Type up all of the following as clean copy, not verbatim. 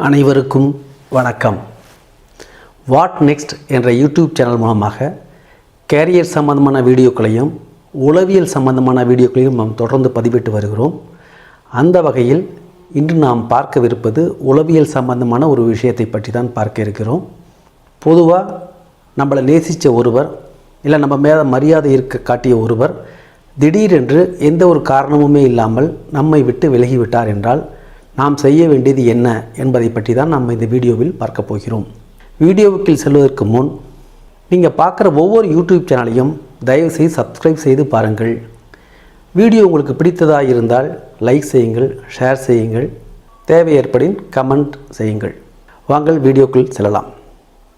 அனைவருக்கும் வணக்கம். What next என்ற யூடியூப் சேனல் மூலமாக கேரியர் சம்பந்தமான வீடியோக்களையும் உளவியல் சம்பந்தமான வீடியோக்களையும் நாம் தொடர்ந்து பதிவிட்டு வருகிறோம். அந்த வகையில் இன்று நாம் பார்க்கவிருப்பது உளவியல் சம்பந்தமான ஒரு விஷயத்தை பற்றி தான் பார்க்க இருக்கிறோம். பொதுவாக நம்மளை நேசித்த ஒருவர் இல்லை நம்ம மேலே மரியாதை இருக்க காட்டிய ஒருவர் திடீரென்று எந்த ஒரு காரணமுமே இல்லாமல் நம்மை விட்டு விலகிவிட்டார் என்றால் நாம் செய்ய வேண்டியது என்ன என்பதை பற்றி தான் நாம் இந்த வீடியோவில் பார்க்க போகிறோம். வீடியோவுக்கு செல்வதற்கு முன் நீங்கள் பார்க்குற ஒவ்வொரு யூடியூப் சேனலையும் தயவுசெய்து சப்ஸ்கிரைப் செய்து பாருங்கள். வீடியோ உங்களுக்கு பிடித்ததாக இருந்தால் லைக் செய்யுங்கள், ஷேர் செய்யுங்கள், தேவை ஏற்படின் கமெண்ட் செய்யுங்கள். வாங்கள் வீடியோக்குள் செல்லலாம்.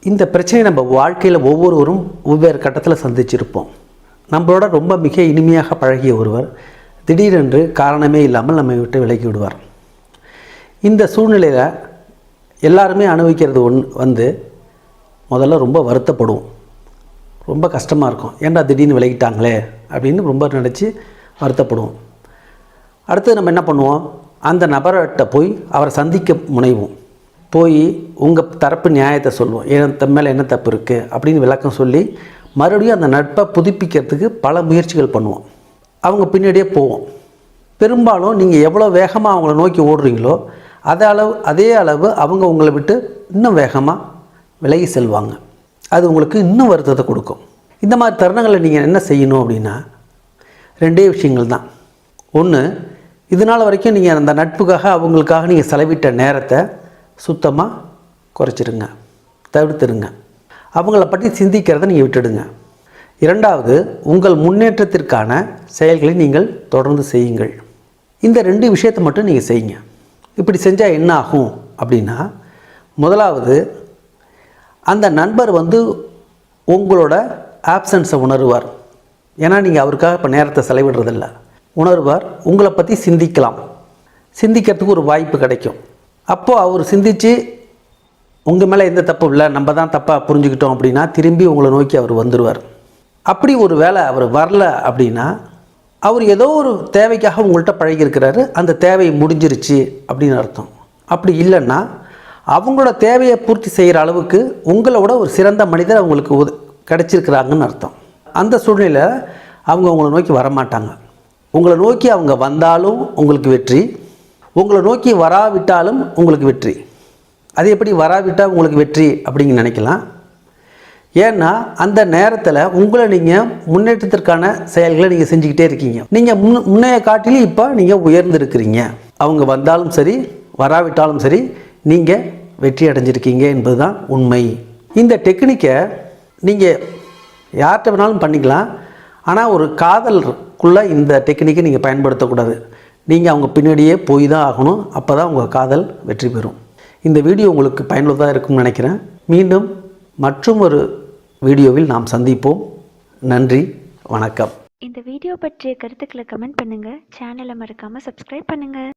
இந்த பிரச்சனையை நம்ம வாழ்க்கையில் ஒவ்வொருவரும் ஒவ்வொரு கட்டத்தில் சந்திச்சிருப்போம். நம்மளோட ரொம்ப மிக இனிமையாக பழகிய ஒருவர் திடீரென்று காரணமே இல்லாமல் நம்மை விட்டு விலகி விடுவார். இந்த சூழ்நிலையில் எல்லாருமே அனுபவிக்கிறது முதல்ல ரொம்ப வருத்தப்படுவோம், ரொம்ப கஷ்டமாக இருக்கும். ஏன்டா திடீர்னு விலகிட்டாங்களே அப்படின்னு ரொம்ப நினச்சி வருத்தப்படுவோம். அடுத்து நம்ம என்ன பண்ணுவோம், அந்த நபர்கிட்ட போய் அவரை சந்திக்க முனைவோம். போய் உங்கள் தரப்பு நியாயத்தை சொல்லுவோம், என் மேலே என்ன தப்பு இருக்குது அப்படின்னு விளக்கம் சொல்லி மறுபடியும் அந்த நட்பை புதுப்பிக்கிறதுக்கு பல முயற்சிகள் பண்ணுவோம். அவங்க பின்னாடியே போவோம். பெரும்பாலும் நீங்கள் எவ்வளோ வேகமாக அவங்கள நோக்கி ஓடுறீங்களோ அதே அளவு அவங்க உங்களை விட்டு இன்னும் வேகமாக விலகி செல்வாங்க. அது உங்களுக்கு இன்னும் வருத்தத்தை கொடுக்கும். இந்த மாதிரி தருணங்களில் நீங்கள் என்ன செய்யணும் அப்படின்னா, ரெண்டே விஷயங்கள் தான். ஒன்று, இதனால் வரைக்கும் நீங்கள் அந்த நட்புக்காக அவங்களுக்காக நீங்கள் செலவிட்ட நேரத்தை சுத்தமாக குறைச்சிடுங்க, தவிர்த்துடுங்க. அவங்கள பற்றி சிந்திக்கிறத நீங்கள் விட்டுடுங்க. இரண்டாவது, உங்கள் முன்னேற்றத்திற்கான செயல்களை நீங்கள் தொடர்ந்து செய்யுங்கள். இந்த ரெண்டு விஷயத்தை மட்டும் நீங்கள் செய்யுங்க. இப்படி செஞ்சால் என்ன ஆகும் அப்படின்னா, முதலாவது, அந்த நண்பர் உங்களோட ஆப்சன்ஸை உணருவார். ஏன்னா நீங்கள் அவருக்காக இப்போ நேரத்தை செலவிடுறதில்ல. உணருவார். உங்களை பற்றி சிந்திக்கிறதுக்கு ஒரு வாய்ப்பு கிடைக்கும். அப்போது அவர் சிந்தித்து உங்கள் மேலே எந்த தப்பும் இல்லை, நம்ம தான் தப்பாக புரிஞ்சுக்கிட்டோம் அப்படின்னா திரும்பி உங்களை நோக்கி அவர் வந்துடுவார். அப்படி ஒரு வேளை அவர் வரல அப்படின்னா, அவர் ஏதோ ஒரு தேவைக்காக உங்கள்கிட்ட பழகியிருக்கிறாரு, அந்த தேவை முடிஞ்சிருச்சு அப்படின்னு அர்த்தம். அப்படி இல்லைன்னா அவங்களோட தேவையை பூர்த்தி செய்கிற அளவுக்கு உங்களோட ஒரு சிறந்த மனிதர் அவங்களுக்கு கிடச்சிருக்கிறாங்கன்னு அர்த்தம். அந்த சூழ்நிலையில் அவங்க உங்களை நோக்கி வரமாட்டாங்க. உங்களை நோக்கி அவங்க வந்தாலும் உங்களுக்கு வெற்றி, உங்களை நோக்கி வராவிட்டாலும் உங்களுக்கு வெற்றி. அது எப்படி வராவிட்டால் உங்களுக்கு வெற்றி அப்படிங்க நினைக்கலாம். ஏன்னா அந்த நேரத்தில் உங்களை நீங்கள் முன்னேற்றத்திற்கான செயல்களை நீங்கள் செஞ்சுக்கிட்டே இருக்கீங்க. நீங்கள் முன்னைய காட்டிலும் இப்போ நீங்கள் உயர்ந்திருக்கிறீங்க. அவங்க வந்தாலும் சரி வராவிட்டாலும் சரி நீங்கள் வெற்றி அடைஞ்சிருக்கீங்க என்பது தான் உண்மை. இந்த டெக்னிக்கை நீங்கள் யார்கிட்ட வேணாலும் பண்ணிக்கலாம். ஆனால் ஒரு காதலுக்குள்ளே இந்த டெக்னிக்கை நீங்கள் பயன்படுத்தக்கூடாது. நீங்கள் அவங்க பின்னாடியே போய் தான் ஆகணும். அப்போ தான் உங்கள் காதல் வெற்றி பெறும். இந்த வீடியோ உங்களுக்கு பயனுள்ளதாக இருக்கும்னு நினைக்கிறேன். மீண்டும் மற்றும் ஒரு வீடியோவில் நாம் சந்திப்போம். நன்றி, வணக்கம். இந்த வீடியோ பற்றிய கருத்துக்களை கமெண்ட் பண்ணுங்கள். சேனலை மறக்காமல் சப்ஸ்கிரைப் பண்ணுங்கள்.